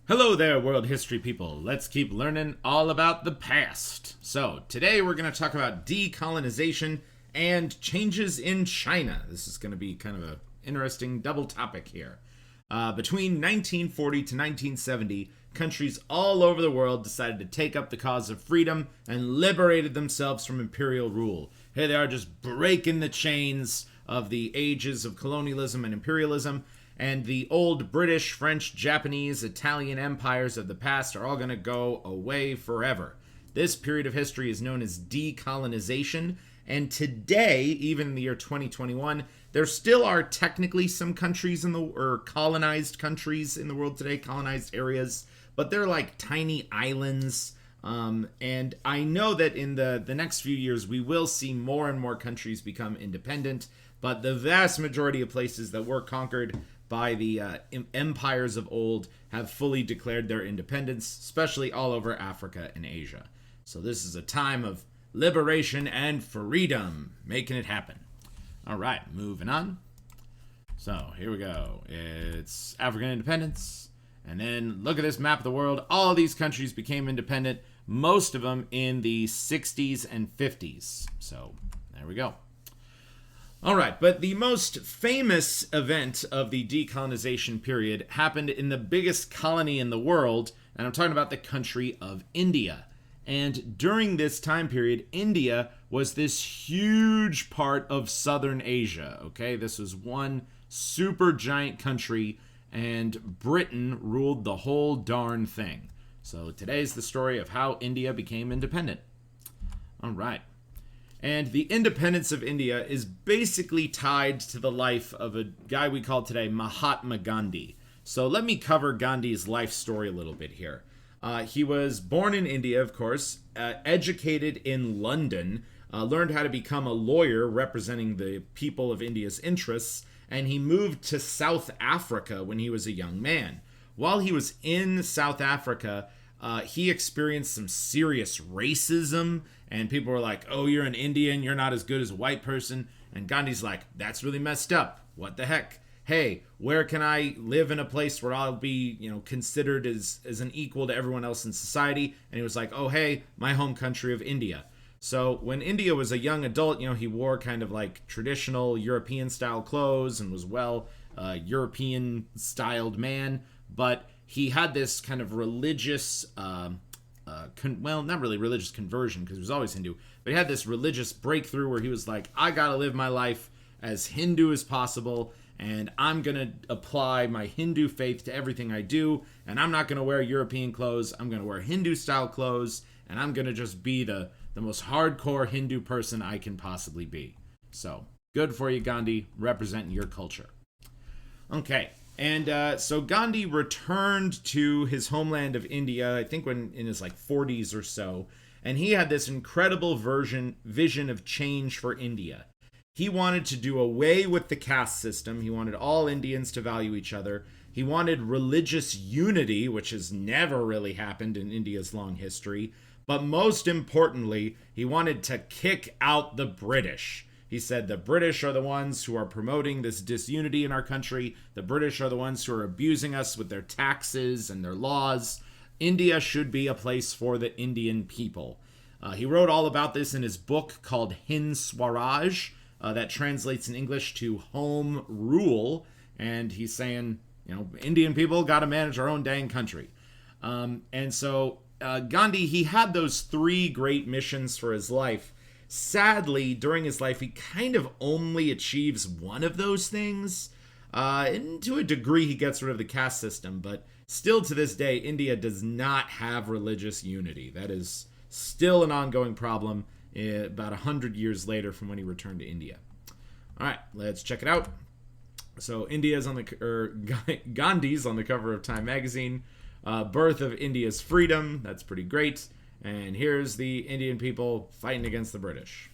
Hello there, world history people. Let's keep learning all about the past. So, today we're going to talk about decolonization and changes in China. This is going to be kind of an interesting double topic here. Between 1940 to 1970, countries all over the world decided to take up the cause of freedom and liberated themselves from imperial rule. Here they are just breaking the chains of the ages of colonialism and imperialism. And the old British, French, Japanese, Italian empires of the past are all going to go away forever. This period of history is known as decolonization. And today, even in the year 2021, there still are technically some countries or colonized countries in the world today, colonized areas, but they're like tiny islands. And I know that in the next few years, we will see more and more countries become independent, but the vast majority of places that were conquered by the empires of old have fully declared their independence, especially all over Africa and Asia. So this is a time of liberation and freedom, making it happen. All right, moving on. So here we go. It's African independence. And then look at this map of the world. All of these countries became independent, most of them in the 60s and 50s. So there we go. All right, but the most famous event of the decolonization period happened in the biggest colony in the world, and I'm talking about the country of India. And during this time period, India was this huge part of southern Asia, okay? This was one super giant country, and Britain ruled the whole darn thing. So today's the story of how India became independent. All right. And the independence of India is basically tied to the life of a guy we call today Mahatma Gandhi. So let me cover Gandhi's life story a little bit here. He was born in India, of course, educated in London, learned how to become a lawyer representing the people of India's interests, and he moved to South Africa when he was a young man. While he was in South Africa, he experienced some serious racism, and people were like, oh, you're an Indian, you're not as good as a white person. And Gandhi's like, that's really messed up. What the heck? Hey, where can I live in a place where I'll be, considered as an equal to everyone else in society? And he was like, oh, hey, my home country of India. So when India was a young adult, he wore kind of like traditional European style clothes and was European styled man. But he had this kind of religious, not really religious conversion because he was always Hindu, but he had this religious breakthrough where he was like, I gotta live my life as Hindu as possible, and I'm gonna apply my Hindu faith to everything I do, and I'm not gonna wear European clothes, I'm gonna wear Hindu style clothes, and I'm gonna just be the most hardcore Hindu person I can possibly be. So, good for you, Gandhi, representing your culture. Okay. And so Gandhi returned to his homeland of India, I think when in his 40s or so, and he had this incredible vision of change for India. He wanted to do away with the caste system. He wanted all Indians to value each other. He wanted religious unity, which has never really happened in India's long history. But most importantly, he wanted to kick out the British. He said the British are the ones who are promoting this disunity in our country. The British are the ones who are abusing us with their taxes and their laws. India should be a place for the Indian people. He wrote all about this in his book called Hind Swaraj, that translates in English to Home Rule. And he's saying, Indian people got to manage our own dang country. And so Gandhi, he had those three great missions for his life. Sadly, during his life, he kind of only achieves one of those things. And to a degree, he gets rid of the caste system. But still to this day, India does not have religious unity. That is still an ongoing problem about 100 years later from when he returned to India. All right, let's check it out. So Gandhi's on the cover of Time magazine. Birth of India's freedom. That's pretty great. And here's the Indian people fighting against the British.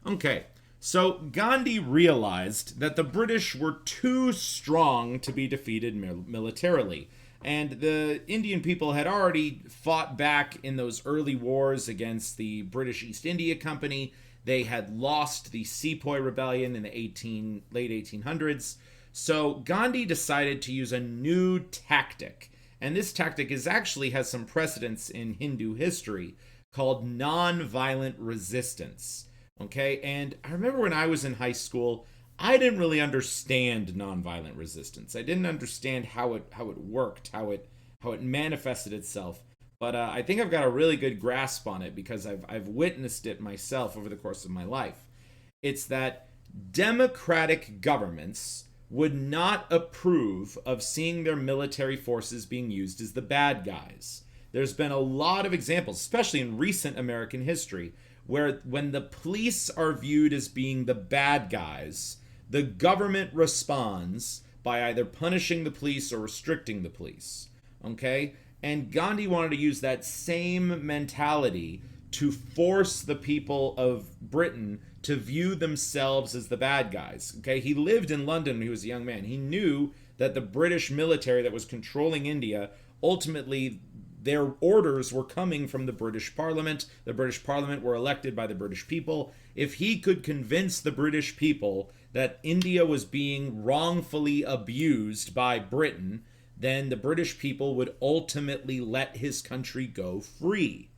Okay, so Gandhi realized that the British were too strong to be defeated militarily. And the Indian people had already fought back in those early wars against the British East India Company. They had lost the Sepoy Rebellion in the late 1800s. So Gandhi decided to use a new tactic. And this tactic is actually has some precedence in Hindu history called nonviolent resistance. Okay, and I remember when I was in high school, I didn't really understand nonviolent resistance. I didn't understand how it worked, how it manifested itself. But I think I've got a really good grasp on it because I've witnessed it myself over the course of my life. It's that democratic governments would not approve of seeing their military forces being used as the bad guys. There's been a lot of examples, especially in recent American history, where when the police are viewed as being the bad guys, the government responds by either punishing the police or restricting the police. Okay? And Gandhi wanted to use that same mentality to force the people of Britain to view themselves as the bad guys. Okay? He lived in London when he was a young man. He knew that the British military that was controlling India, ultimately their orders were coming from the British Parliament. The British Parliament were elected by the British people. If he could convince the British people that India was being wrongfully abused by Britain, then the British people would ultimately let his country go free.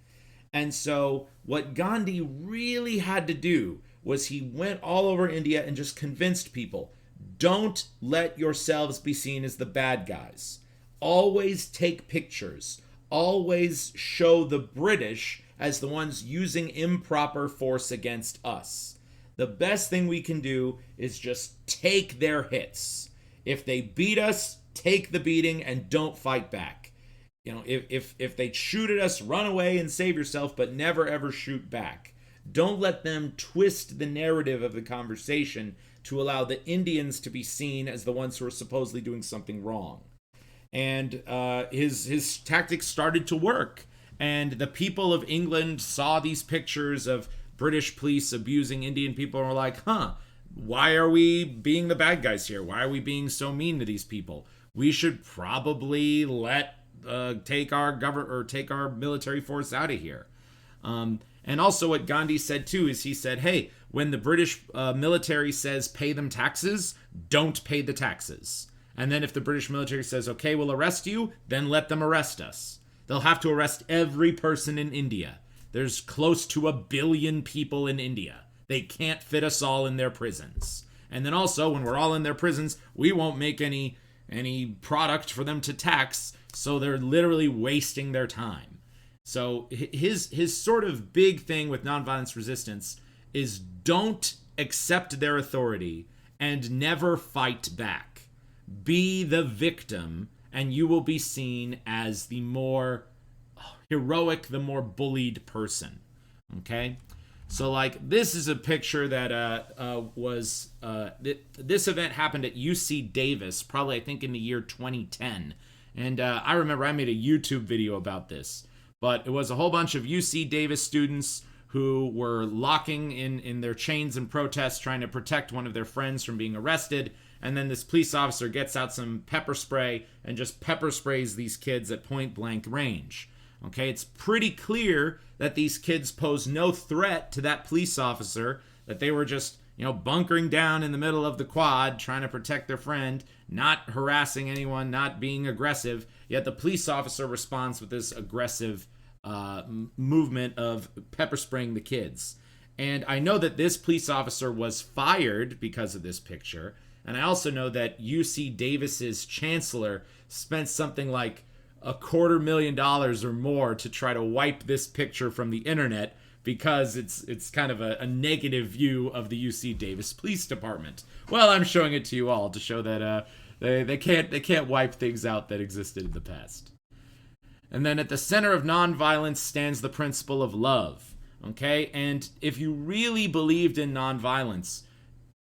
And so what Gandhi really had to do was he went all over India and just convinced people, don't let yourselves be seen as the bad guys. Always take pictures. Always show the British as the ones using improper force against us. The best thing we can do is just take their hits. If they beat us, take the beating and don't fight back. You know, if they shoot at us, run away and save yourself, but never ever shoot back. Don't let them twist the narrative of the conversation to allow the Indians to be seen as the ones who are supposedly doing something wrong. And his tactics started to work. And the people of England saw these pictures of British police abusing Indian people and were like, why are we being the bad guys here? Why are we being so mean to these people? We should probably take our military force out of here. And also what Gandhi said too is he said, hey, when the British military says pay them taxes, don't pay the taxes. And then if the British military says, okay, we'll arrest you, then let them arrest us. They'll have to arrest every person in India. There's close to 1 billion people in India. They can't fit us all in their prisons. And then also, when we're all in their prisons, we won't make any product for them to tax, so they're literally wasting their time. So his sort of big thing with nonviolence resistance is don't accept their authority and never fight back. Be the victim, and you will be seen as the more heroic, the more bullied person. Okay? So, like, this is a picture that this event happened at UC Davis, probably, I think, in the year 2010. And I remember I made a YouTube video about this. But it was a whole bunch of UC Davis students who were locking in their chains in protest, trying to protect one of their friends from being arrested. And then this police officer gets out some pepper spray and just pepper sprays these kids at point blank range. Okay, it's pretty clear that these kids pose no threat to that police officer, that they were just, bunkering down in the middle of the quad, trying to protect their friend, not harassing anyone, not being aggressive. Yet the police officer responds with this aggressive movement of pepper spraying the kids. And I know that this police officer was fired because of this picture. And I also know that UC Davis's chancellor spent something like $250,000 or more to try to wipe this picture from the internet because it's kind of a negative view of the UC Davis Police Department. Well, I'm showing it to you all to show that they can't wipe things out that existed in the past. And then at the center of nonviolence stands the principle of love. Okay? And if you really believed in nonviolence,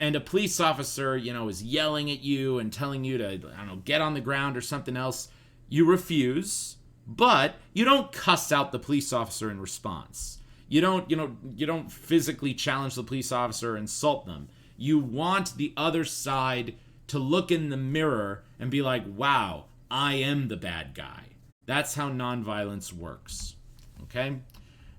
and a police officer, is yelling at you and telling you to, get on the ground or something else, you refuse, but you don't cuss out the police officer in response. You don't physically challenge the police officer or insult them. You want the other side to look in the mirror and be like, wow, I am the bad guy. That's how nonviolence works. Okay?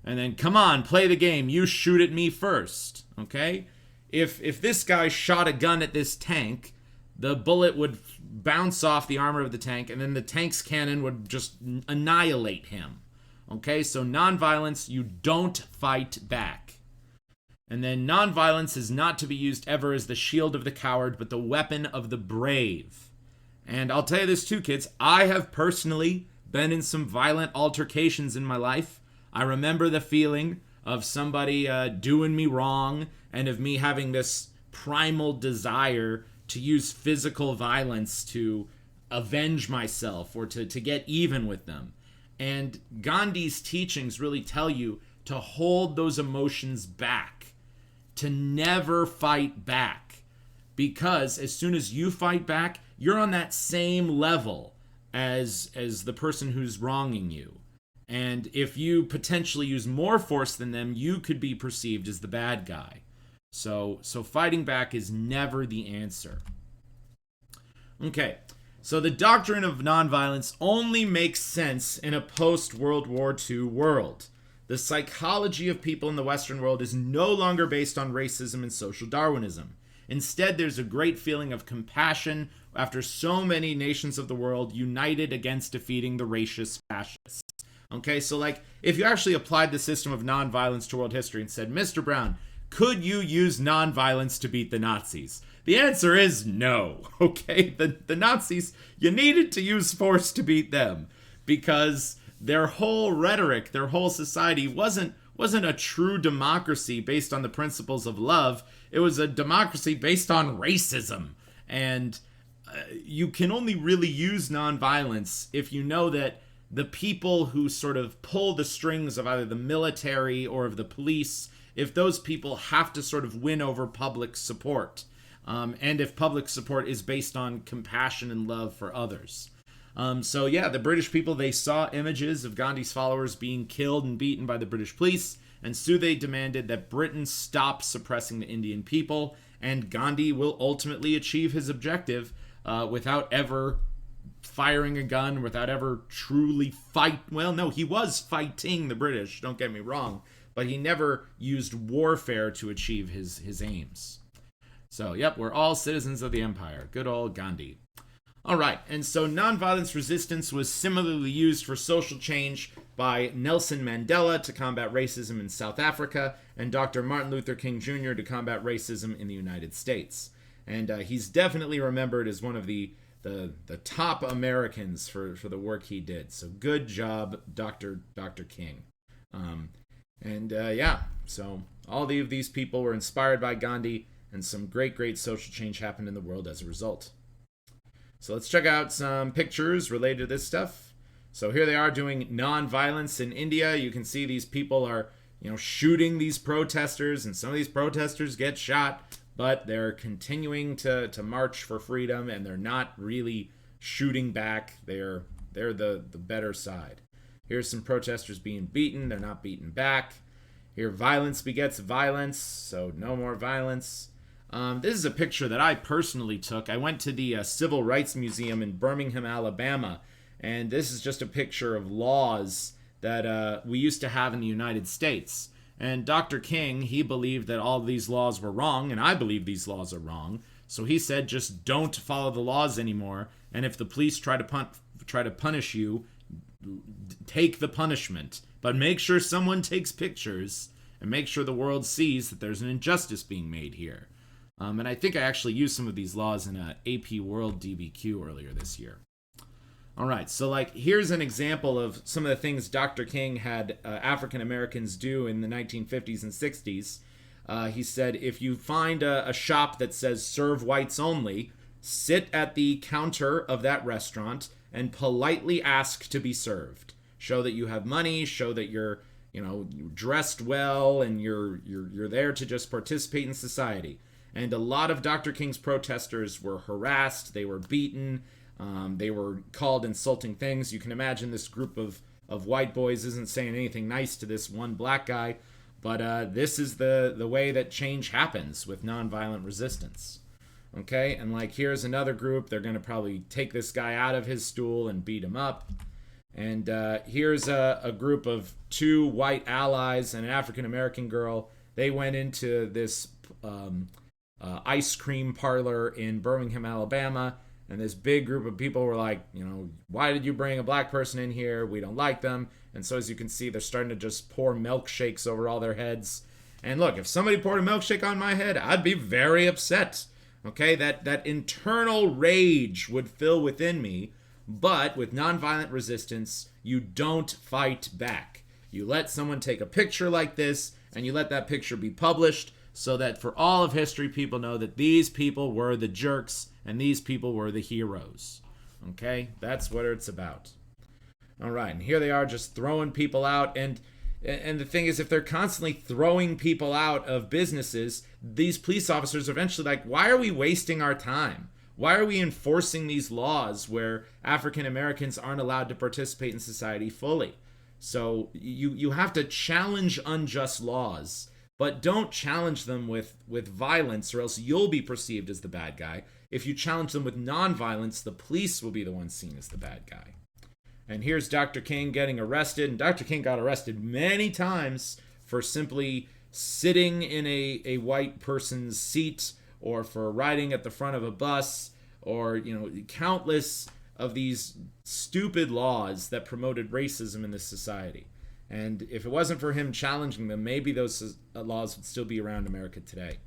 And then, come on, play the game. You shoot at me first. Okay? If this guy shot a gun at this tank, the bullet would bounce off the armor of the tank, and then the tank's cannon would just annihilate him. Okay, so nonviolence, you don't fight back. And then nonviolence is not to be used ever as the shield of the coward, but the weapon of the brave. And I'll tell you this too, kids. I have personally been in some violent altercations in my life. I remember the feeling of somebody doing me wrong and of me having this primal desire to use physical violence to avenge myself or to get even with them. And Gandhi's teachings really tell you to hold those emotions back, to never fight back. Because as soon as you fight back, you're on that same level as the person who's wronging you. And if you potentially use more force than them, you could be perceived as the bad guy. So fighting back is never the answer. Okay, so the doctrine of nonviolence only makes sense in a post-World War II world. The psychology of people in the Western world is no longer based on racism and social Darwinism. Instead, there's a great feeling of compassion after so many nations of the world united against defeating the racist fascists. Okay, so like, if you actually applied the system of nonviolence to world history and said, Mr. Brown, could you use nonviolence to beat the Nazis? The answer is no, okay? The Nazis, you needed to use force to beat them because their whole rhetoric, their whole society wasn't a true democracy based on the principles of love. It was a democracy based on racism. And you can only really use nonviolence if you know that the people who sort of pull the strings of either the military or of the police, if those people have to sort of win over public support, and if public support is based on compassion and love for others. So yeah, the British people, they saw images of Gandhi's followers being killed and beaten by the British police, and so they demanded that Britain stop suppressing the Indian people, and Gandhi will ultimately achieve his objective without ever firing a gun, without ever truly well, no, he was fighting the British, don't get me wrong, but he never used warfare to achieve his aims. So, yep, we're all citizens of the empire. Good old Gandhi. All right, and so nonviolence resistance was similarly used for social change by Nelson Mandela to combat racism in South Africa and Dr. Martin Luther King Jr. to combat racism in the United States. And he's definitely remembered as one of the top Americans for the work he did. So good job, Dr. King. Yeah, so all of these people were inspired by Gandhi, and some great social change happened in the world as a result. So let's check out some pictures related to this stuff. So here they are doing non-violence in India. You can see these people are, shooting these protesters, and some of these protesters get shot, but they're continuing to march for freedom, and they're not really shooting back. They're the better side. Here's some protesters being beaten. They're not beaten back. Here, violence begets violence, so no more violence. This is a picture that I personally took. I went to the Civil Rights Museum in Birmingham, Alabama, and this is just a picture of laws that we used to have in the United States. And Dr. King, he believed that all of these laws were wrong, and I believe these laws are wrong. So he said, just don't follow the laws anymore, and if the police try to punish you, take the punishment. But make sure someone takes pictures, and make sure the world sees that there's an injustice being made here. And I think I actually used some of these laws in a AP World DBQ earlier this year. All right, so here's an example of some of the things Dr. King had African Americans do in the 1950s and 60s. He said, if you find a shop that says serve whites only, sit at the counter of that restaurant and politely ask to be served. Show that you have money, show that you're dressed well, and you're there to just participate in society. And a lot of Dr. King's protesters were harassed, they were beaten, they were called insulting things. You can imagine this group of white boys isn't saying anything nice to this one black guy, but this is the way that change happens with nonviolent resistance. Okay, and here's another group. They're going to probably take this guy out of his stool and beat him up. And here's a group of two white allies and an African-American girl. They went into this ice cream parlor in Birmingham, Alabama. And this big group of people were like, why did you bring a black person in here? We don't like them. And so as you can see, they're starting to just pour milkshakes over all their heads. And look, if somebody poured a milkshake on my head, I'd be very upset. Okay, that internal rage would fill within me. But with nonviolent resistance, you don't fight back. You let someone take a picture like this, and you let that picture be published, so that for all of history, people know that these people were the jerks and these people were the heroes. Okay? That's what it's about. All right, and here they are just throwing people out. And the thing is, if they're constantly throwing people out of businesses, these police officers are eventually like, why are we wasting our time? Why are we enforcing these laws where African Americans aren't allowed to participate in society fully? So you have to challenge unjust laws, but don't challenge them with violence, or else you'll be perceived as the bad guy. If you challenge them with nonviolence, the police will be the ones seen as the bad guy. And here's Dr. King getting arrested. And Dr. King got arrested many times for simply sitting in a white person's seat, or for riding at the front of a bus, or, countless of these stupid laws that promoted racism in this society. And if it wasn't for him challenging them, maybe those laws would still be around America today.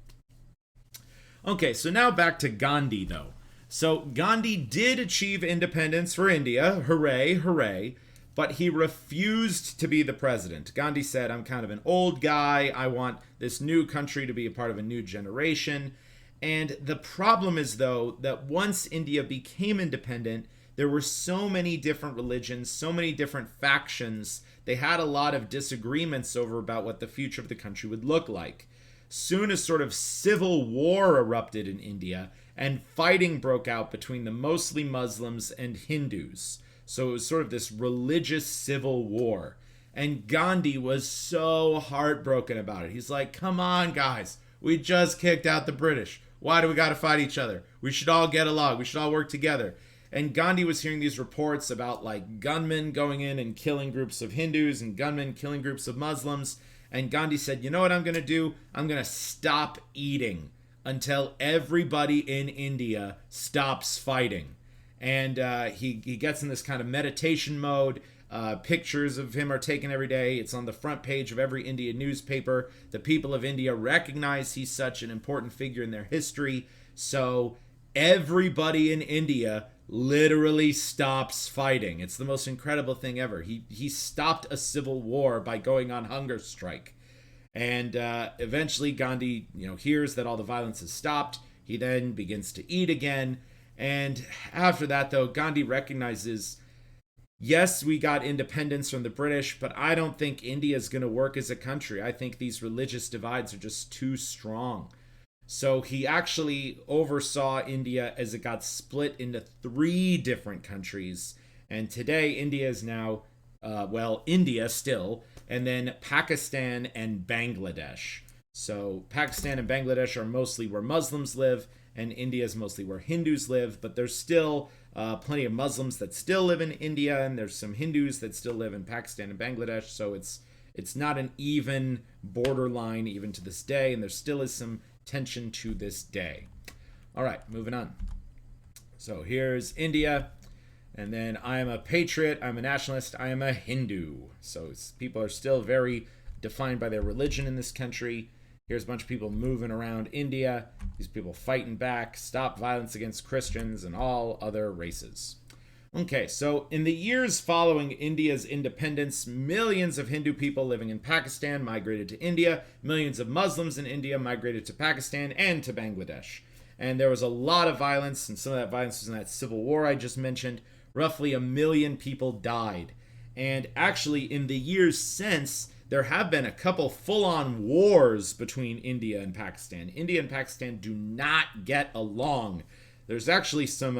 Okay, so now back to Gandhi, though. So Gandhi did achieve independence for India. Hooray, hooray. But he refused to be the president. Gandhi said, I'm kind of an old guy. I want this new country to be a part of a new generation. And the problem is, though, that once India became independent, there were so many different religions, so many different factions. They had a lot of disagreements over about what the future of the country would look like. Soon a sort of civil war erupted in India, and fighting broke out between the mostly Muslims and Hindus. So it was sort of this religious civil war. And Gandhi was so heartbroken about it. He's like, come on, guys. We just kicked out the British. Why do we got to fight each other? We should all get along. We should all work together. And Gandhi was hearing these reports about like gunmen going in and killing groups of Hindus and gunmen killing groups of Muslims. And Gandhi said, you know what I'm going to do? I'm going to stop eating until everybody in India stops fighting. And he gets in this kind of meditation mode. Pictures of him are taken every day. It's on the front page of every Indian newspaper. The people of India recognize he's such an important figure in their history. So everybody in India literally stops fighting. It's the most incredible thing ever. He stopped a civil war by going on hunger strike. And eventually Gandhi, hears that all the violence has stopped. He then begins to eat again. And after that, though, Gandhi recognizes, yes, we got independence from the British, but I don't think India is going to work as a country. I think these religious divides are just too strong. So he actually oversaw India as it got split into 3 different countries. And today, India is now, India still, and then Pakistan and Bangladesh. So Pakistan and Bangladesh are mostly where Muslims live, and India is mostly where Hindus live, but there's still plenty of Muslims that still live in India, and there's some Hindus that still live in Pakistan and Bangladesh, so it's not an even borderline even to this day, and there still is some tension to this day. All right, moving on. So here's India, and then I am a patriot, I'm a nationalist, I am a Hindu. So people are still very defined by their religion in this country. Here's a bunch of people moving around India. These people fighting back, stop violence against Christians and all other races. Okay, so in the years following India's independence, millions of Hindu people living in Pakistan migrated to India. Millions of Muslims in India migrated to Pakistan and to Bangladesh. And there was a lot of violence, and some of that violence was in that civil war I just mentioned. Roughly 1 million people died. And actually, in the years since, there have been a couple full-on wars between India and Pakistan. India and Pakistan do not get along. There's actually some,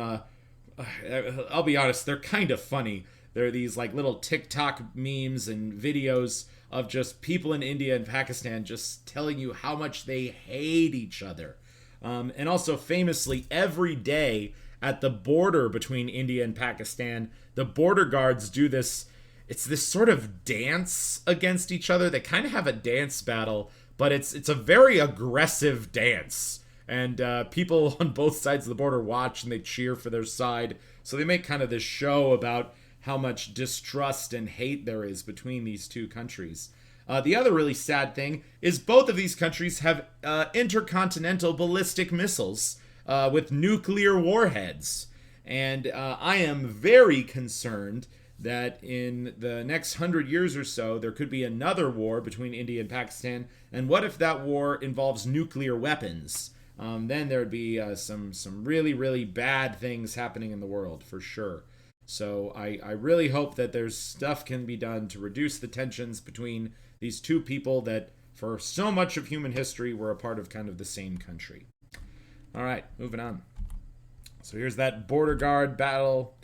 I'll be honest, they're kind of funny. There are these like little TikTok memes and videos of just people in India and Pakistan just telling you how much they hate each other. And also famously, every day at the border between India and Pakistan, the border guards do this. It's this sort of dance against each other. They kind of have a dance battle, but it's a very aggressive dance. And people on both sides of the border watch and they cheer for their side. So they make kind of this show about how much distrust and hate there is between these two countries. The other really sad thing is both of these countries have intercontinental ballistic missiles with nuclear warheads. And I am very concerned that in the next 100 years or so, there could be another war between India and Pakistan. And what if that war involves nuclear weapons? Then there would be some really, really bad things happening in the world, for sure. So I really hope that there's stuff can be done to reduce the tensions between these two people that for so much of human history were a part of kind of the same country. All right, moving on. So here's that border guard battle.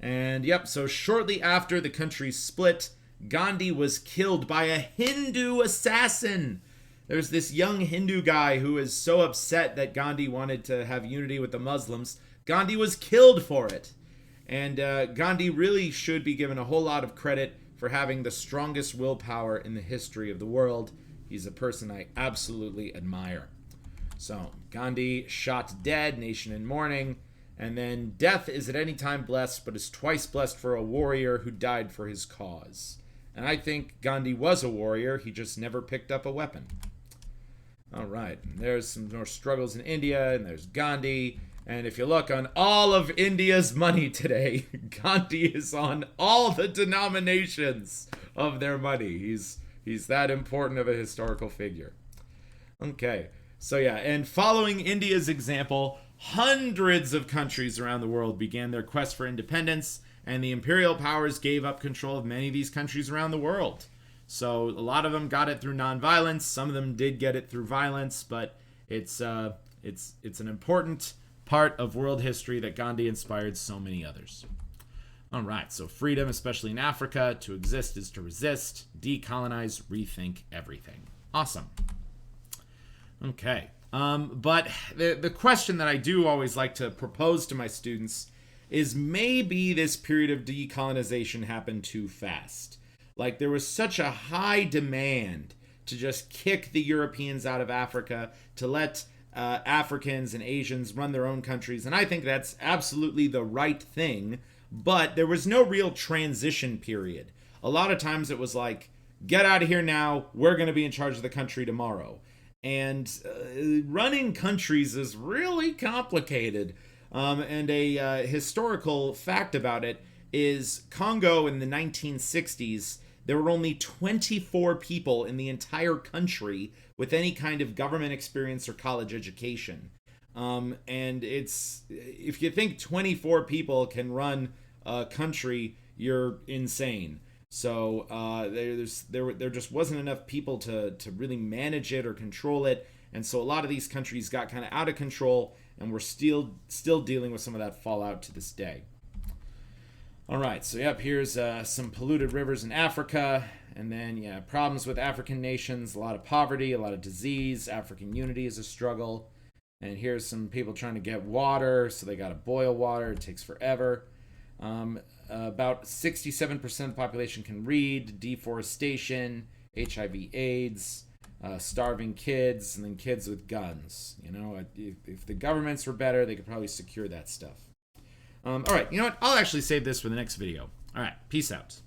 And yep, so shortly after the country split, Gandhi was killed by a Hindu assassin. There's this young Hindu guy who is so upset that Gandhi wanted to have unity with the Muslims. Gandhi was killed for it. And Gandhi really should be given a whole lot of credit for having the strongest willpower in the history of the world. He's a person I absolutely admire. So, Gandhi shot dead, nation in mourning. And then death is at any time blessed, but is twice blessed for a warrior who died for his cause. And I think Gandhi was a warrior. He just never picked up a weapon. All right. There's some more struggles in India, and there's Gandhi. And if you look on all of India's money today, Gandhi is on all the denominations of their money. He's that important of a historical figure. Okay. So yeah, and following India's example, hundreds of countries around the world began their quest for independence, and the imperial powers gave up control of many of these countries around the world. So a lot of them got it through nonviolence. Some of them did get it through violence, but it's an important part of world history that Gandhi inspired so many others. All right, so freedom, especially in Africa, to exist is to resist, decolonize, rethink everything. Awesome. Okay. But the question that I do always like to propose to my students is maybe this period of decolonization happened too fast. Like there was such a high demand to just kick the Europeans out of Africa, to let Africans and Asians run their own countries. And I think that's absolutely the right thing. But there was no real transition period. A lot of times it was like, get out of here now. We're going to be in charge of the country tomorrow. And running countries is really complicated. And a historical fact about it is Congo in the 1960s, there were only 24 people in the entire country with any kind of government experience or college education. And if you think 24 people can run a country, you're insane. So there just wasn't enough people to really manage it or control it, and so a lot of these countries got kind of out of control, and we're still dealing with some of that fallout to this day. All right, so yep, here's some polluted rivers in Africa, and then yeah, problems with African nations, a lot of poverty, a lot of disease, African unity is a struggle, and here's some people trying to get water, so they got to boil water, it takes forever. About 67% of the population can read, deforestation, HIV/AIDS, starving kids, and then kids with guns. You know, if the governments were better, they could probably secure that stuff. All right, you know what? I'll actually save this for the next video. All right, peace out.